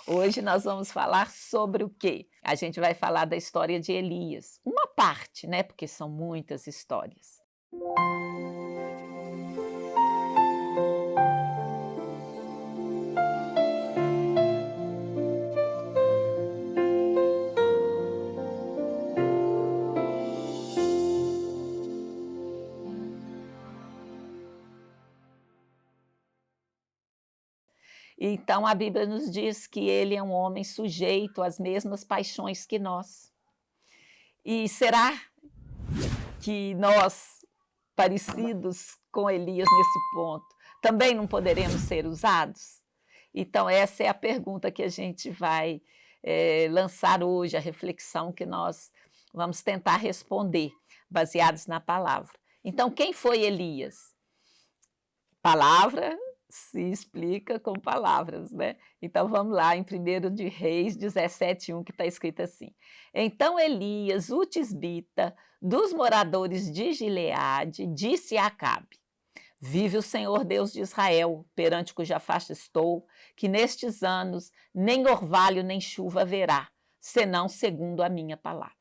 Hoje nós vamos falar sobre o quê? A gente vai falar da história de Elias. Uma parte, né? Porque são muitas histórias. Então a Bíblia nos diz que ele é um homem sujeito às mesmas paixões que nós. E será que nós, parecidos com Elias nesse ponto, também não poderemos ser usados? Então essa é a pergunta que a gente vai lançar hoje, a reflexão que nós vamos tentar responder, baseados na palavra. Então quem foi Elias? Palavra se explica com palavras, né? Então vamos lá, em 1 de Reis 17:1, que está escrito assim: Então Elias, o tisbita, dos moradores de Gileade, disse a Acabe: Vive o Senhor Deus de Israel, perante cuja face estou, que nestes anos nem orvalho nem chuva haverá, senão segundo a minha palavra.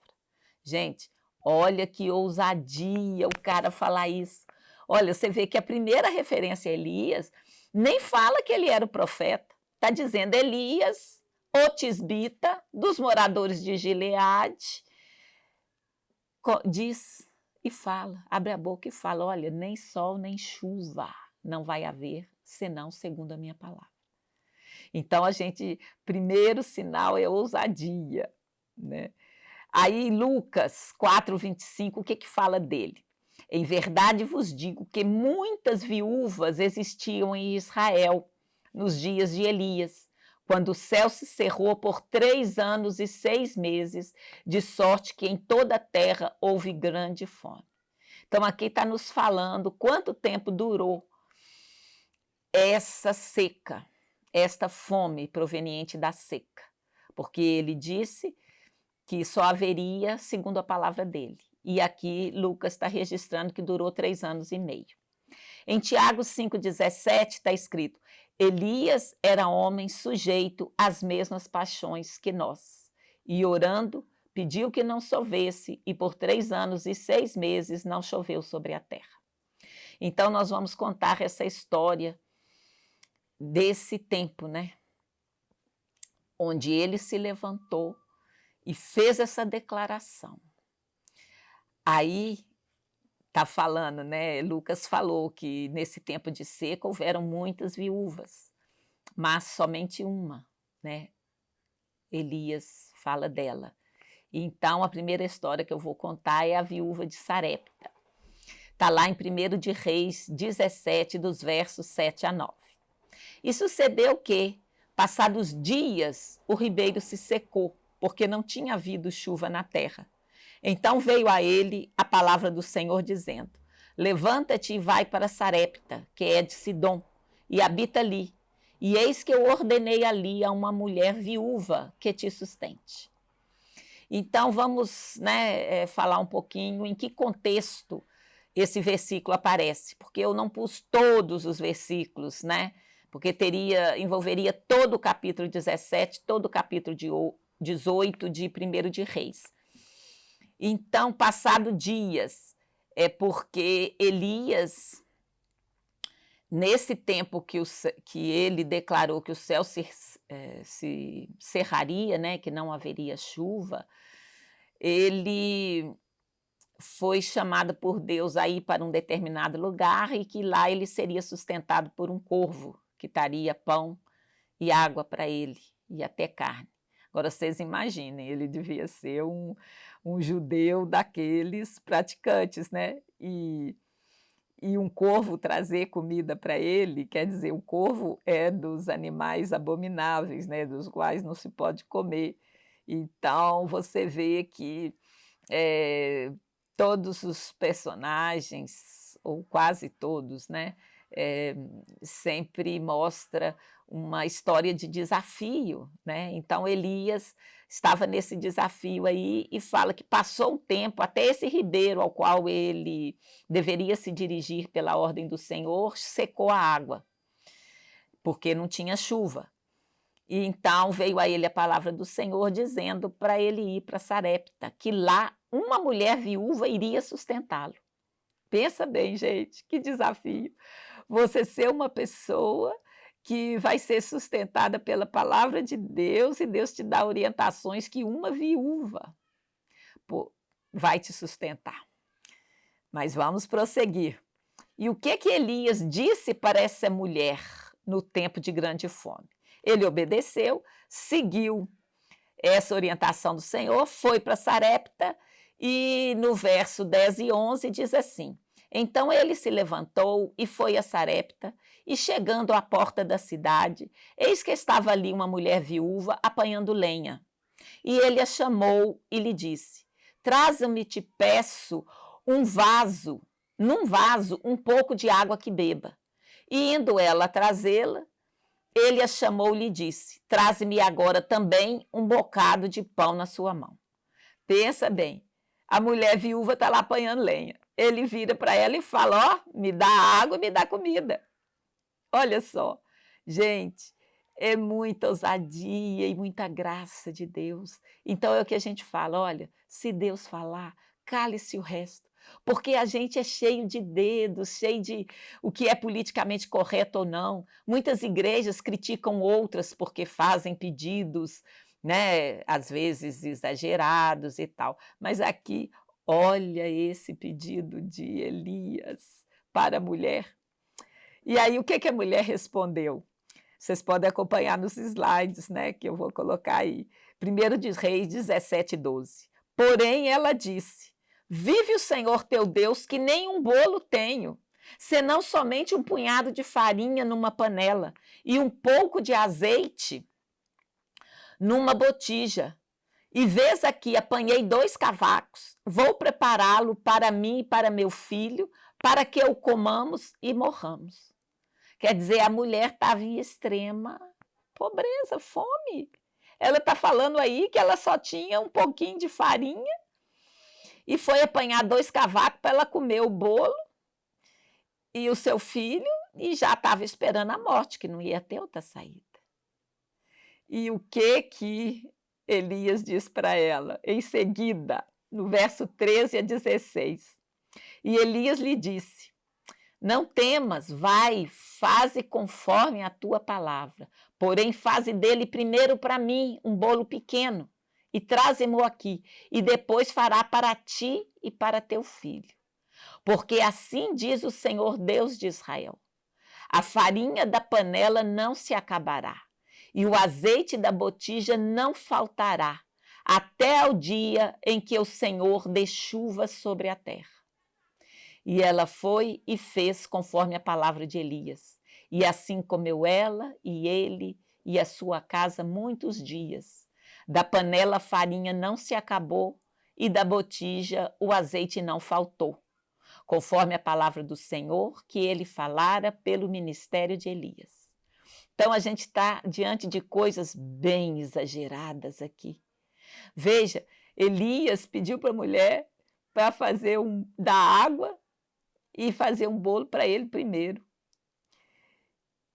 Gente, olha que ousadia o cara falar isso. Olha, você vê que a primeira referência a Elias nem fala que ele era o profeta. Está dizendo Elias, o tisbita, dos moradores de Gileade, diz e fala, abre a boca e fala: olha, nem sol nem chuva não vai haver, senão segundo a minha palavra. Então primeiro sinal é ousadia, né? Aí Lucas 4:25, o que fala dele? Em verdade vos digo que muitas viúvas existiam em Israel nos dias de Elias, quando o céu se cerrou por 3 anos e 6 meses, de sorte que em toda a terra houve grande fome. Então aqui está nos falando quanto tempo durou essa seca, esta fome proveniente da seca, porque ele disse que só haveria segundo a palavra dele. E aqui Lucas está registrando que durou 3 anos e meio. Em Tiago 5,17 está escrito: Elias era homem sujeito às mesmas paixões que nós. E orando, pediu que não chovesse, e por 3 anos e 6 meses não choveu sobre a terra. Então nós vamos contar essa história desse tempo, né? Onde ele se levantou e fez essa declaração. Aí está falando, né? Lucas falou que nesse tempo de seca houveram muitas viúvas, mas somente uma, né? Elias fala dela. Então a primeira história que eu vou contar é a viúva de Sarepta. Está lá em 1 de Reis 17, dos versos 7 a 9. E sucedeu que, passados dias, o ribeiro se secou, porque não tinha havido chuva na terra. Então veio a ele a palavra do Senhor, dizendo: Levanta-te e vai para Sarepta, que é de Sidom, e habita ali. E eis que eu ordenei ali a uma mulher viúva que te sustente. Então vamos, né, falar um pouquinho em que contexto esse versículo aparece, porque eu não pus todos os versículos, né? Porque envolveria todo o capítulo 17, todo o capítulo 18 de 1 de Reis. Então, passado dias, é porque Elias, nesse tempo que ele declarou que o céu se cerraria, né, que não haveria chuva, ele foi chamado por Deus a ir para um determinado lugar e que lá ele seria sustentado por um corvo, que traria pão e água para ele, e até carne. Agora vocês imaginem, ele devia ser um judeu daqueles praticantes, né? E um corvo trazer comida para ele, quer dizer, o corvo é dos animais abomináveis, né? Dos quais não se pode comer. Então você vê que todos os personagens, ou quase todos, né? Sempre mostra uma história de desafio, né? Então Elias estava nesse desafio aí e fala que passou um tempo até esse ribeiro ao qual ele deveria se dirigir pela ordem do Senhor secou a água, porque não tinha chuva. E então veio a ele a palavra do Senhor dizendo para ele ir para Sarepta, que lá uma mulher viúva iria sustentá-lo. Pensa bem, gente, que desafio. Você ser uma pessoa que vai ser sustentada pela palavra de Deus e Deus te dá orientações que uma viúva vai te sustentar. Mas vamos prosseguir. E o que Elias disse para essa mulher no tempo de grande fome? Ele obedeceu, seguiu essa orientação do Senhor, foi para Sarepta e no verso 10 e 11 diz assim: então ele se levantou e foi a Sarepta, e chegando à porta da cidade, eis que estava ali uma mulher viúva apanhando lenha. E ele a chamou e lhe disse: traza-me, te peço, num vaso, um pouco de água que beba. E indo ela trazê-la, ele a chamou e lhe disse: traze-me agora também um bocado de pão na sua mão. Pensa bem, a mulher viúva está lá apanhando lenha. Ele vira para ela e fala: ó, me dá água e me dá comida. Olha só, gente, é muita ousadia e muita graça de Deus. Então é o que a gente fala: olha, se Deus falar, cale-se o resto. Porque a gente é cheio de dedos, cheio de o que é politicamente correto ou não. Muitas igrejas criticam outras porque fazem pedidos, né, às vezes exagerados e tal. Mas aqui, olha esse pedido de Elias para a mulher. E aí o que a mulher respondeu? Vocês podem acompanhar nos slides, né, que eu vou colocar aí. 1 de Reis 17:12. Porém ela disse: vive o Senhor teu Deus, que nem um bolo tenho, senão somente um punhado de farinha numa panela e um pouco de azeite numa botija. E vês aqui, apanhei 2 cavacos, vou prepará-lo para mim e para meu filho, para que o comamos e morramos. Quer dizer, a mulher estava em extrema pobreza, fome. Ela está falando aí que ela só tinha um pouquinho de farinha e foi apanhar 2 cavacos para ela comer o bolo e o seu filho, e já estava esperando a morte, que não ia ter outra saída. E o que Elias diz para ela? Em seguida, no verso 13 a 16. E Elias lhe disse: não temas, vai, faze conforme a tua palavra, porém faze dele primeiro para mim um bolo pequeno, e traze-mo aqui, e depois fará para ti e para teu filho. Porque assim diz o Senhor Deus de Israel: a farinha da panela não se acabará, e o azeite da botija não faltará, até o dia em que o Senhor dê chuva sobre a terra. E ela foi e fez conforme a palavra de Elias. E assim comeu ela e ele e a sua casa muitos dias. Da panela a farinha não se acabou e da botija o azeite não faltou, conforme a palavra do Senhor que ele falara pelo ministério de Elias. Então a gente está diante de coisas bem exageradas aqui. Veja, Elias pediu para a mulher para fazer da água e fazer um bolo para ele primeiro.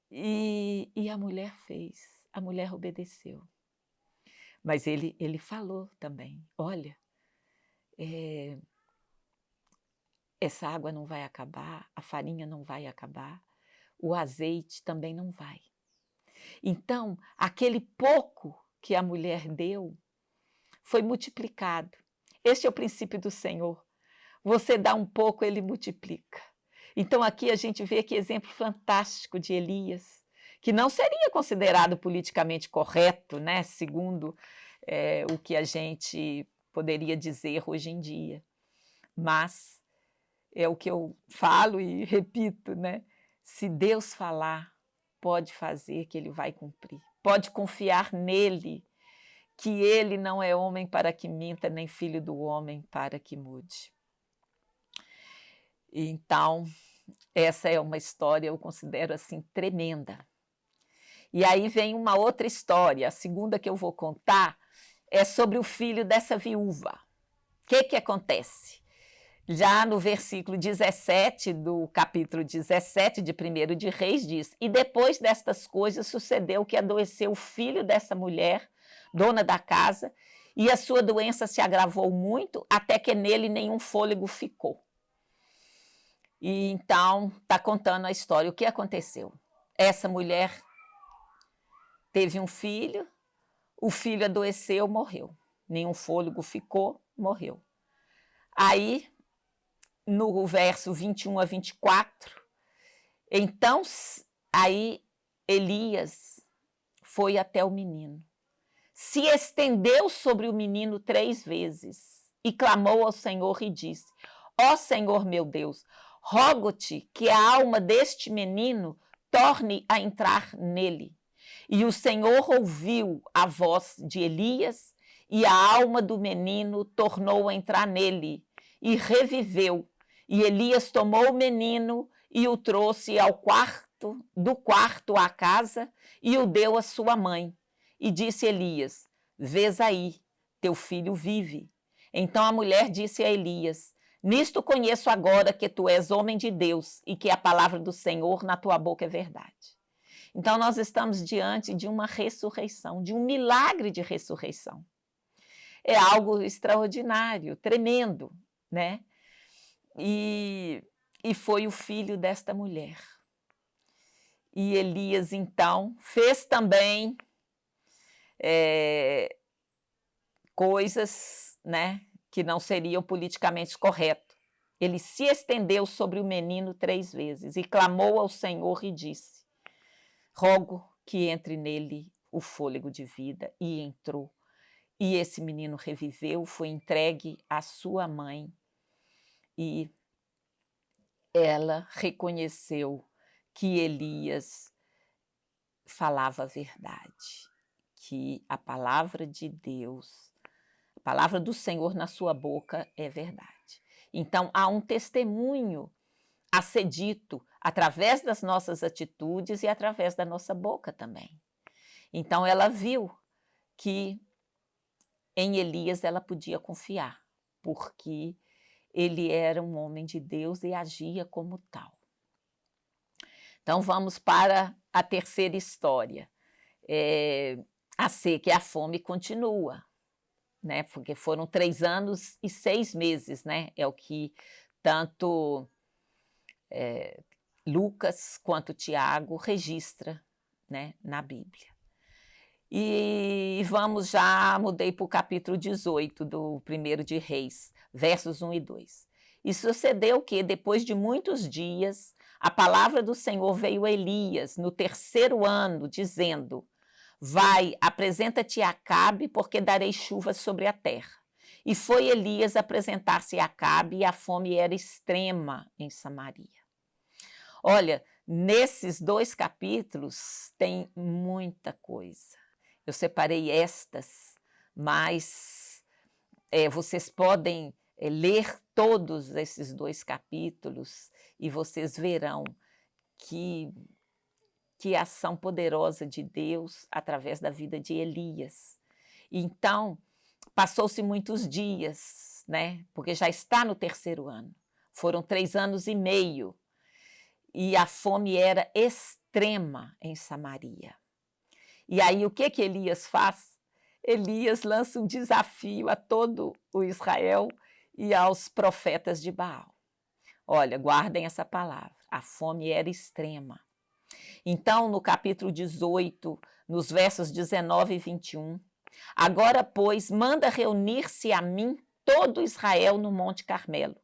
E a mulher fez, a mulher obedeceu. Mas ele falou também: olha, essa água não vai acabar, a farinha não vai acabar, o azeite também não vai. Então, aquele pouco que a mulher deu foi multiplicado. Este é o princípio do Senhor. Você dá um pouco, ele multiplica. Então aqui a gente vê que exemplo fantástico de Elias, que não seria considerado politicamente correto, né, segundo o que a gente poderia dizer hoje em dia. Mas é o que eu falo e repito, né? Se Deus falar, pode fazer que ele vai cumprir. Pode confiar nele, que ele não é homem para que minta, nem filho do homem para que mude. Então, essa é uma história, eu considero assim, tremenda. E aí vem uma outra história, a segunda que eu vou contar é sobre o filho dessa viúva. O que acontece? Já no versículo 17 do capítulo 17 de 1º de Reis diz: E depois destas coisas sucedeu que adoeceu o filho dessa mulher, dona da casa, e a sua doença se agravou muito, até que nele nenhum fôlego ficou. E então está contando a história, o que aconteceu. Essa mulher teve um filho, o filho adoeceu, morreu. Nenhum fôlego ficou, morreu. Aí, no verso 21 a 24, então, aí Elias foi até o menino, se estendeu sobre o menino 3 vezes e clamou ao Senhor e disse: Ó Senhor meu Deus, rogo-te que a alma deste menino torne a entrar nele. E o Senhor ouviu a voz de Elias, e a alma do menino tornou a entrar nele, e reviveu. E Elias tomou o menino e o trouxe do quarto à casa, e o deu à sua mãe. E disse Elias: Vês aí, teu filho vive. Então a mulher disse a Elias: Nisto conheço agora que tu és homem de Deus e que a palavra do Senhor na tua boca é verdade. Então nós estamos diante de uma ressurreição, de um milagre de ressurreição. É algo extraordinário, tremendo, né? E foi o filho desta mulher. E Elias, então, fez também coisas, né, que não seriam politicamente corretas. Ele se estendeu sobre o menino 3 vezes e clamou ao Senhor e disse: Rogo que entre nele o fôlego de vida. E entrou. E esse menino reviveu, foi entregue à sua mãe. E ela reconheceu que Elias falava a verdade, que a palavra de Deus, a palavra do Senhor na sua boca é verdade. Então, há um testemunho a ser dito através das nossas atitudes e através da nossa boca também. Então, ela viu que em Elias ela podia confiar, porque ele era um homem de Deus e agia como tal. Então, vamos para a terceira história. A seca e a fome continua, né? Porque foram 3 anos e 6 meses, né? É o que tanto Lucas quanto Tiago registra, né, na Bíblia. E vamos já, mudei para o capítulo 18 do 1º de Reis, versos 1 e 2. E sucedeu que, depois de muitos dias, a palavra do Senhor veio a Elias no 3º ano, dizendo: Vai, apresenta-te a Acabe, porque darei chuva sobre a terra. E foi Elias apresentar-se a Acabe, e a fome era extrema em Samaria. Olha, nesses 2 capítulos tem muita coisa. Eu separei estas, mas vocês podem ler todos esses 2 capítulos e vocês verão que ação poderosa de Deus através da vida de Elias. Então, passou-se muitos dias, né? Porque já está no 3º ano. Foram 3 anos e meio. E a fome era extrema em Samaria. E aí o que Elias faz? Elias lança um desafio a todo o Israel e aos profetas de Baal. Olha, guardem essa palavra, a fome era extrema. Então, no capítulo 18, nos versos 19 e 21, agora, pois, manda reunir-se a mim todo Israel no Monte Carmelo,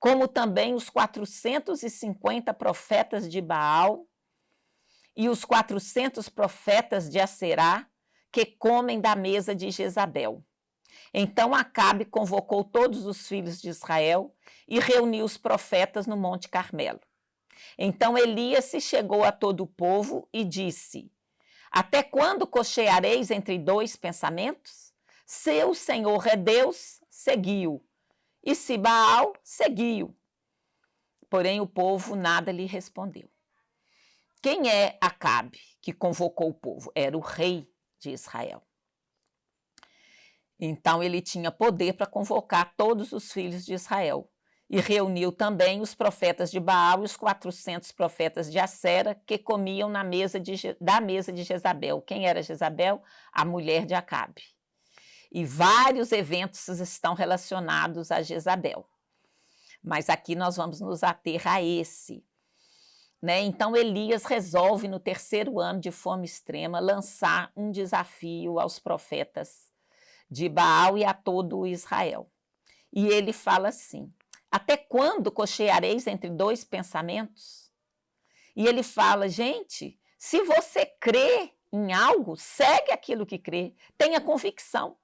como também os 450 profetas de Baal e os 400 profetas de Aserá, que comem da mesa de Jezabel. Então Acabe convocou todos os filhos de Israel e reuniu os profetas no Monte Carmelo. Então Elias se chegou a todo o povo e disse: Até quando cocheareis entre 2 pensamentos? Se o Senhor é Deus, seguiu, e se Baal, seguiu. Porém o povo nada lhe respondeu. Quem é Acabe que convocou o povo? Era o rei de Israel. Então ele tinha poder para convocar todos os filhos de Israel. E reuniu também os profetas de Baal e os 400 profetas de Acera que comiam da mesa de Jezabel. Quem era Jezabel? A mulher de Acabe. E vários eventos estão relacionados a Jezabel. Mas aqui nós vamos nos ater a esse. Né? Então Elias resolve, no 3º ano de fome extrema, lançar um desafio aos profetas de Baal e a todo Israel. E ele fala assim: até quando cocheareis entre 2 pensamentos? E ele fala: gente, se você crê em algo, segue aquilo que crê, tenha convicção.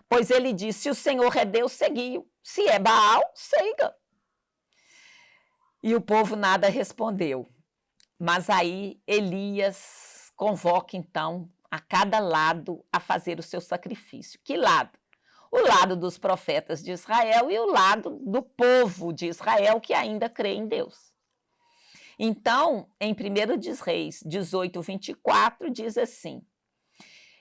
Pois ele diz: se o Senhor é Deus, seguiu. Se é Baal, siga. E o povo nada respondeu. Mas aí Elias convoca, então, a cada lado a fazer o seu sacrifício. Que lado? O lado dos profetas de Israel e o lado do povo de Israel que ainda crê em Deus. Então, em 1 Reis 18, 24, diz assim: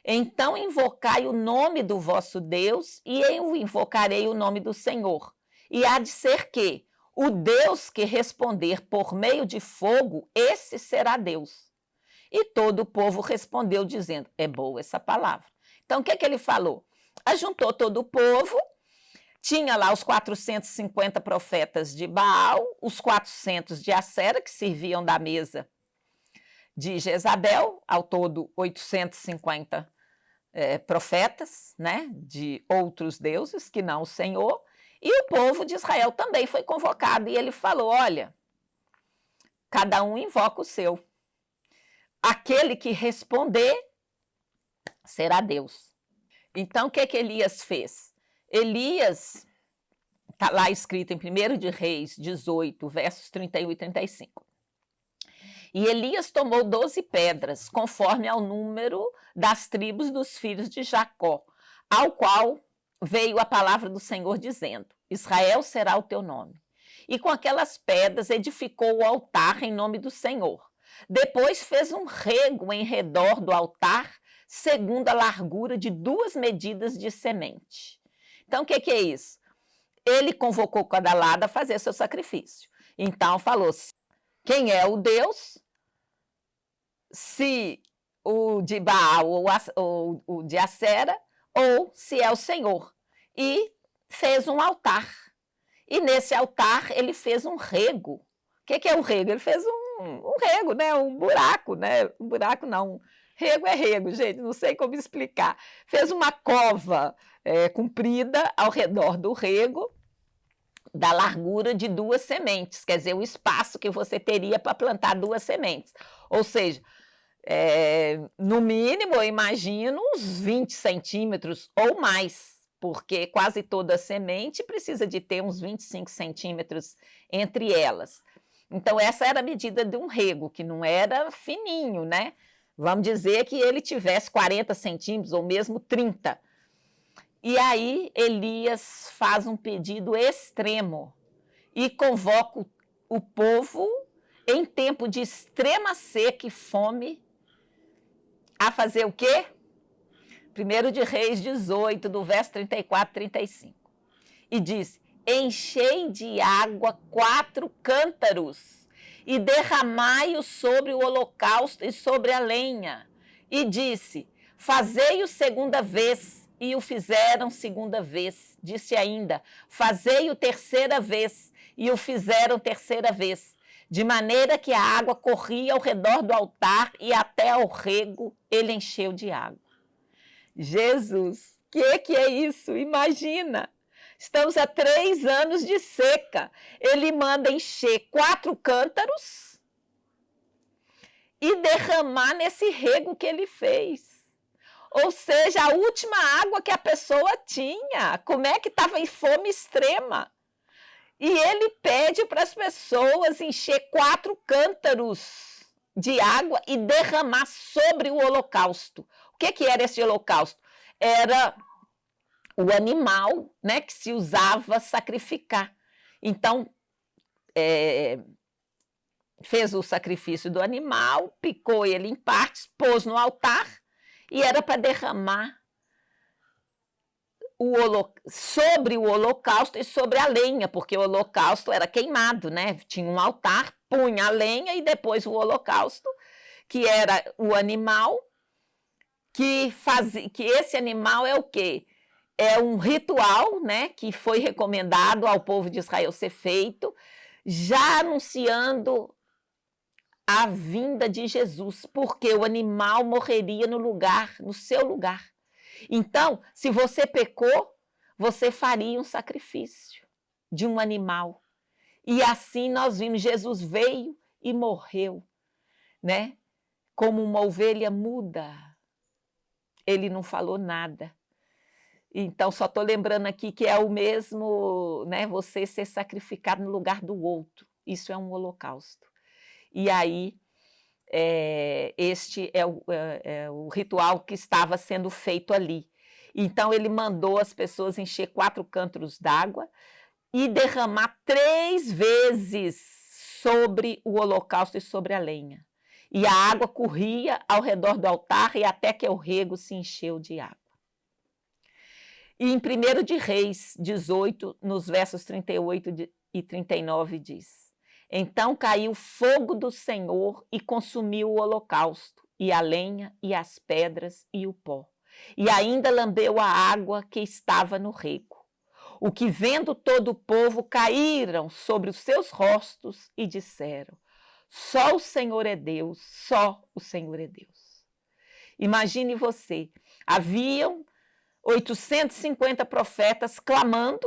então invocai o nome do vosso Deus e eu invocarei o nome do Senhor. E há de ser que o Deus que responder por meio de fogo, esse será Deus. E todo o povo respondeu dizendo: é boa essa palavra. Então, o que ele falou? Ajuntou todo o povo, tinha lá os 450 profetas de Baal, os 400 de Acera, que serviam da mesa de Jezabel, ao todo 850 profetas, né, de outros deuses que não o Senhor, e o povo de Israel também foi convocado, e ele falou: olha, cada um invoca o seu. Aquele que responder será Deus. Então, o que Elias fez? Elias, está lá escrito em 1 Reis 18, versos 31 e 35. E Elias tomou 12 pedras, conforme ao número das tribos dos filhos de Jacó, ao qual veio a palavra do Senhor dizendo: Israel será o teu nome. E com aquelas pedras edificou o altar em nome do Senhor. Depois fez um rego em redor do altar, segundo a largura de 2 medidas de semente. Então, o que é isso? Ele convocou cada lado a fazer seu sacrifício. Então, falou: quem é o Deus? Se o de Baal ou o de Acera, ou se é o Senhor. E fez um altar. E nesse altar ele fez um rego. O que é um rego? Ele fez um rego, né? Um buraco, né? Um buraco não. Rego é rego, gente, não sei como explicar. Fez uma cova comprida ao redor do rego, da largura de 2 sementes, quer dizer, o espaço que você teria para plantar 2 sementes. Ou seja, no mínimo, eu imagino uns 20 centímetros ou mais, porque quase toda semente precisa de ter uns 25 centímetros entre elas. Então, essa era a medida de um rego, que não era fininho, né? Vamos dizer que ele tivesse 40 centímetros ou mesmo 30. E aí, Elias faz um pedido extremo e convoca o povo em tempo de extrema seca e fome a fazer o quê? 1 Reis 18, do verso 34 e 35. E diz: enchei de água 4 cântaros e derramai-o sobre o holocausto e sobre a lenha. E disse: fazei-o segunda vez. E o fizeram segunda vez. Disse ainda: fazei-o terceira vez. E o fizeram terceira vez. De maneira que a água corria ao redor do altar e até ao rego ele encheu de água. Jesus, que é isso? Imagina! Estamos há 3 anos de seca. Ele manda encher 4 cântaros e derramar nesse rego que ele fez. Ou seja, a última água que a pessoa tinha. Como é que estava em fome extrema? E ele pede para as pessoas encher 4 cântaros de água e derramar sobre o holocausto. O que era esse holocausto? Era o animal, né, que se usava sacrificar. Então, fez o sacrifício do animal, picou ele em partes, pôs no altar e era para derramar sobre o holocausto e sobre a lenha, porque o holocausto era queimado, né? Tinha um altar, punha a lenha e depois o holocausto, que era o animal, que esse animal é o quê? É um ritual, né, que foi recomendado ao povo de Israel ser feito, já anunciando a vinda de Jesus, porque o animal morreria no lugar, no seu lugar. Então, se você pecou, você faria um sacrifício de um animal. E assim nós vimos, Jesus veio e morreu, né? Como uma ovelha muda. Ele não falou nada. Então, só estou lembrando aqui que é o mesmo, né? Você ser sacrificado no lugar do outro. Isso é um holocausto. E aí, este é o ritual que estava sendo feito ali. Então, ele mandou as pessoas encher 4 cântaros d'água e derramar 3 vezes sobre o holocausto e sobre a lenha. E a água corria ao redor do altar e até que o rego se encheu de água. E em 1 de Reis 18, nos versos 38 e 39, diz: Então caiu fogo do Senhor e consumiu o holocausto, e a lenha, e as pedras, e o pó. E ainda lambeu a água que estava no rego. O que vendo todo o povo, caíram sobre os seus rostos e disseram: Só o Senhor é Deus, só o Senhor é Deus. Imagine você, haviam 850 profetas clamando,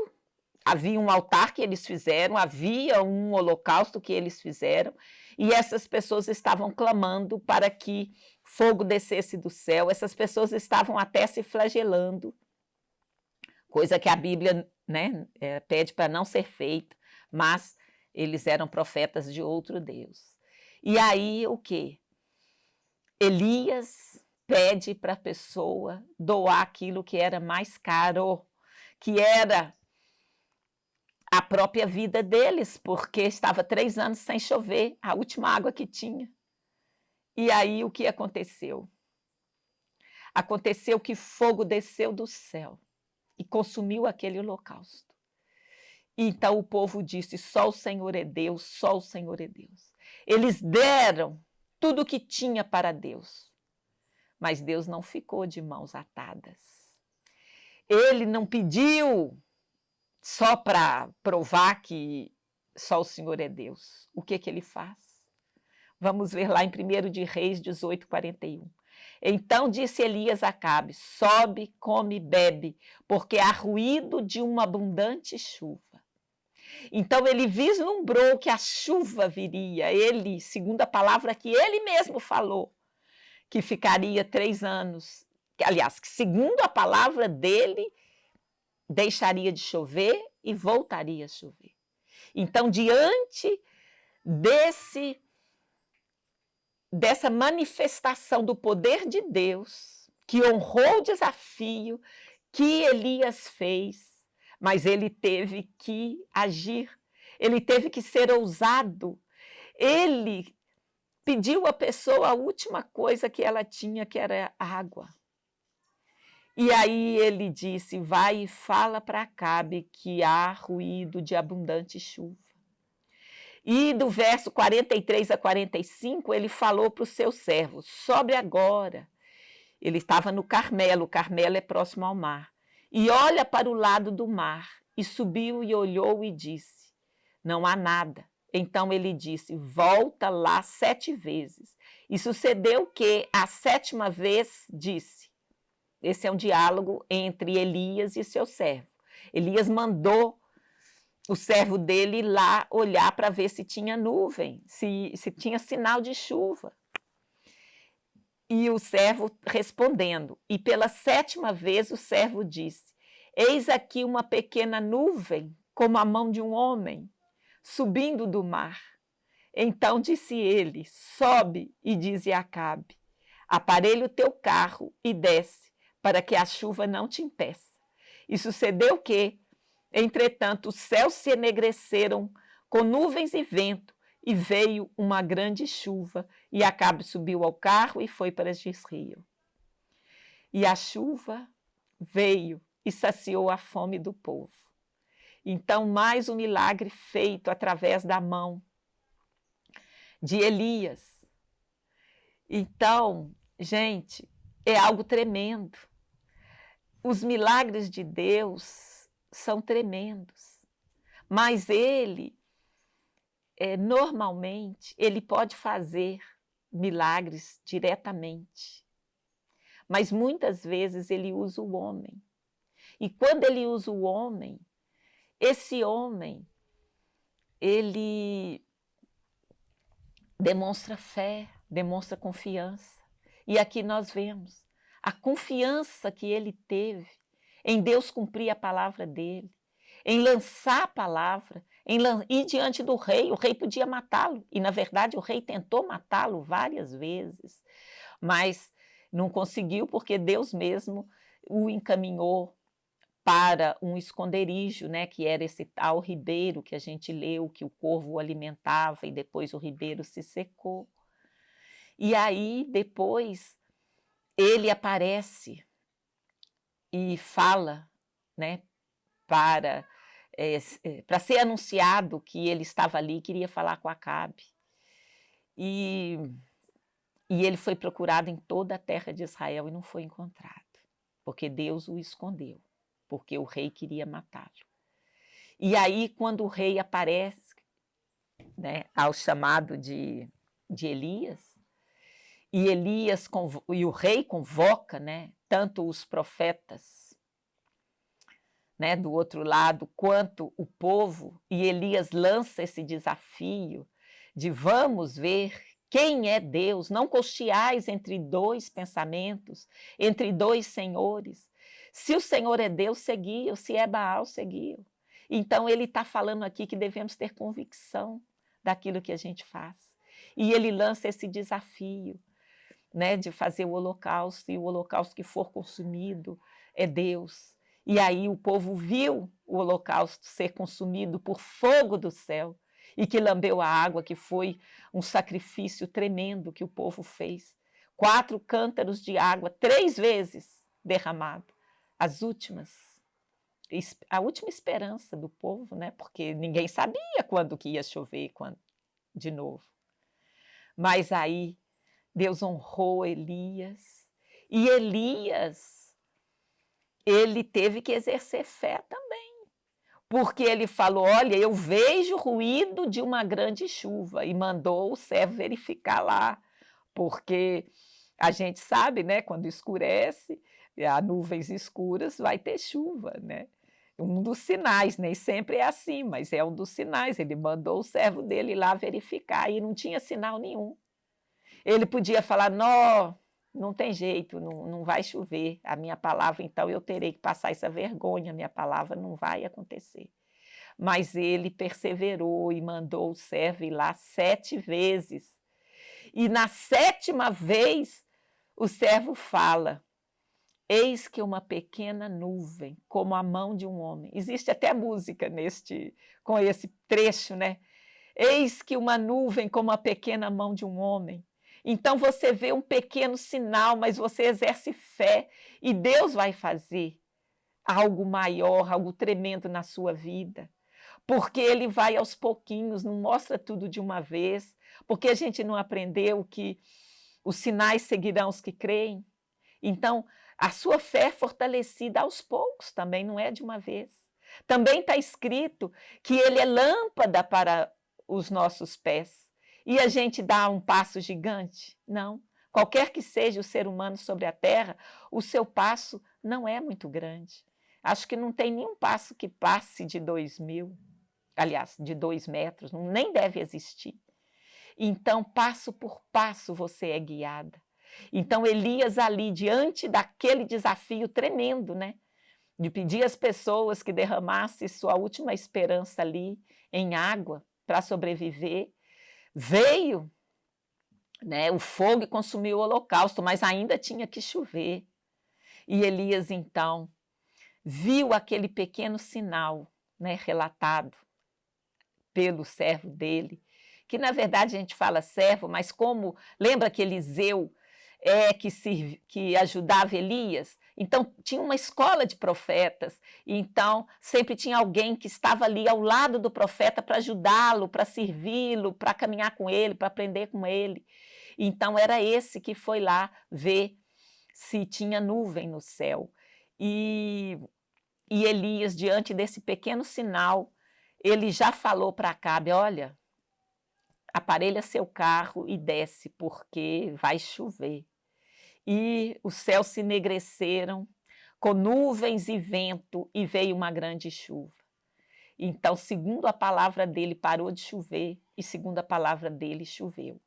havia um altar que eles fizeram, havia um holocausto que eles fizeram, e essas pessoas estavam clamando para que fogo descesse do céu, essas pessoas estavam até se flagelando, coisa que a Bíblia, né, pede para não ser feita, mas eles eram profetas de outro Deus. E aí o quê? Elias pede para a pessoa doar aquilo que era mais caro, que era a própria vida deles, porque estava 3 anos sem chover, a última água que tinha. E aí o que aconteceu? Aconteceu que fogo desceu do céu e consumiu aquele holocausto. Então o povo disse: só o Senhor é Deus, só o Senhor é Deus. Eles deram tudo o que tinha para Deus. Mas Deus não ficou de mãos atadas. Ele não pediu só para provar que só o Senhor é Deus. O que ele faz? Vamos ver lá em 1 de Reis 18, 41. Então disse Elias a Acabe: sobe, come, bebe, porque há ruído de uma abundante chuva. Então ele vislumbrou que a chuva viria. Ele, segundo a palavra que ele mesmo falou, que ficaria 3 anos, aliás, que segundo a palavra dele, deixaria de chover e voltaria a chover. Então, diante dessa manifestação do poder de Deus, que honrou o desafio que Elias fez, mas ele teve que agir, ele teve que ser ousado, ele pediu à pessoa a última coisa que ela tinha, que era água. E aí ele disse: vai e fala para Acabe que há ruído de abundante chuva. E do verso 43 a 45, ele falou para o seu servo: sobe agora. Ele estava no Carmelo, o Carmelo é próximo ao mar. E olha para o lado do mar. E subiu e olhou e disse: não há nada. Então ele disse: volta lá 7 vezes. E sucedeu que, a 7ª vez, disse. Esse é um diálogo entre Elias e seu servo. Elias mandou o servo dele ir lá olhar para ver se tinha nuvem, se tinha sinal de chuva. E o servo respondendo. E pela 7ª vez o servo disse: eis aqui uma pequena nuvem, como a mão de um homem, subindo do mar. Então disse ele: sobe e dize a Acabe: aparelha o teu carro e desce, para que a chuva não te impeça. E sucedeu que, entretanto, os céus se enegreceram com nuvens e vento, e veio uma grande chuva, e Acabe subiu ao carro e foi para Jezreel. E a chuva veio e saciou a fome do povo. Então, mais um milagre feito através da mão de Elias. Então, gente, é algo tremendo. Os milagres de Deus são tremendos, mas ele, normalmente, ele pode fazer milagres diretamente, mas muitas vezes ele usa o homem. E quando ele usa o homem, esse homem, ele demonstra fé, demonstra confiança. E aqui nós vemos a confiança que ele teve em Deus cumprir a palavra dele, em lançar a palavra, em ir diante do rei. O rei podia matá-lo, e na verdade o rei tentou matá-lo várias vezes, mas não conseguiu, porque Deus mesmo o encaminhou para um esconderijo, né, que era esse tal ribeiro que a gente leu, que o corvo o alimentava e depois o ribeiro se secou. E aí depois ele aparece e fala, né, para ser anunciado que ele estava ali e queria falar com Acabe. E ele foi procurado em toda a terra de Israel e não foi encontrado, porque Deus o escondeu, porque o rei queria matá-lo. E aí, quando o rei aparece, né, ao chamado de Elias, e o rei convoca, né, tanto os profetas, né, do outro lado, quanto o povo, e Elias lança esse desafio de vamos ver quem é Deus, não cocheais entre dois pensamentos, entre dois senhores. Se o Senhor é Deus, seguiu, se é Baal, seguiu. Então ele está falando aqui que devemos ter convicção daquilo que a gente faz. E ele lança esse desafio, né, de fazer o holocausto, e o holocausto que for consumido é Deus. E aí o povo viu o holocausto ser consumido por fogo do céu, e que lambeu a água, que foi um sacrifício tremendo que o povo fez. 4 cântaros de água, 3 vezes derramado. A última esperança do povo, né? Porque ninguém sabia quando que ia chover, de novo. Mas aí Deus honrou Elias, e Elias, ele teve que exercer fé também, porque ele falou, olha, eu vejo ruído de uma grande chuva, e mandou o servo verificar lá, porque a gente sabe, né, quando escurece, há nuvens escuras, vai ter chuva, né? Um dos sinais, nem sempre é assim, mas é um dos sinais. Ele mandou o servo dele lá verificar, e não tinha sinal nenhum. Ele podia falar, não tem jeito, não vai chover, a minha palavra, então eu terei que passar essa vergonha, a minha palavra não vai acontecer. Mas ele perseverou e mandou o servo ir lá 7 vezes. E na 7ª vez, o servo fala, eis que uma pequena nuvem, como a mão de um homem. Existe até música com esse trecho, né? Eis que uma nuvem como a pequena mão de um homem. Então você vê um pequeno sinal, mas você exerce fé, e Deus vai fazer algo maior, algo tremendo na sua vida, porque ele vai aos pouquinhos, não mostra tudo de uma vez, porque a gente não aprendeu que os sinais seguirão os que creem. Então a sua fé é fortalecida aos poucos também, não é de uma vez. Também está escrito que ele é lâmpada para os nossos pés. E a gente dá um passo gigante? Não. Qualquer que seja o ser humano sobre a terra, o seu passo não é muito grande. Acho que não tem nenhum passo que passe de 2.000, aliás, de 2 metros, nem deve existir. Então, passo por passo você é guiada. Então, Elias ali, diante daquele desafio tremendo, né? De pedir às pessoas que derramassem sua última esperança ali em água para sobreviver, veio, né, o fogo e consumiu o holocausto, mas ainda tinha que chover. E Elias, então, viu aquele pequeno sinal, né, relatado pelo servo dele, que na verdade a gente fala servo, mas como lembra que Eliseu que ajudava Elias, Então, tinha uma escola de profetas, então sempre tinha alguém que estava ali ao lado do profeta para ajudá-lo, para servi-lo, para caminhar com ele, para aprender com ele. Então, era esse que foi lá ver se tinha nuvem no céu. E Elias, diante desse pequeno sinal, ele já falou para Acabe: olha, aparelha seu carro e desce, porque vai chover. E os céus se enegreceram com nuvens e vento, e veio uma grande chuva. Então, segundo a palavra dele, parou de chover, e segundo a palavra dele, choveu.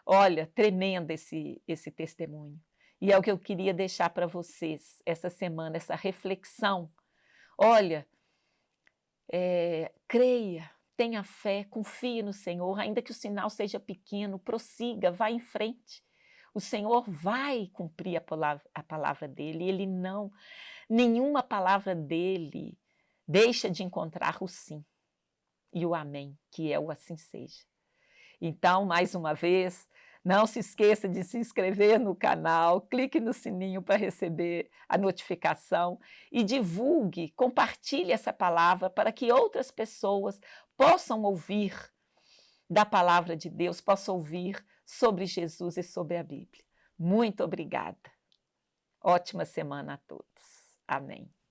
Olha, tremendo esse testemunho. E é o que eu queria deixar para vocês essa semana, essa reflexão. Olha, creia, tenha fé, confie no Senhor, ainda que o sinal seja pequeno, prossiga, vá em frente. O Senhor vai cumprir a palavra dele, ele não, nenhuma palavra dele deixa de encontrar o sim e o amém, que é o assim seja. Então, mais uma vez, não se esqueça de se inscrever no canal, clique no sininho para receber a notificação e divulgue, compartilhe essa palavra para que outras pessoas possam ouvir da palavra de Deus, possam ouvir sobre Jesus e sobre a Bíblia. Muito obrigada. Ótima semana a todos. Amém.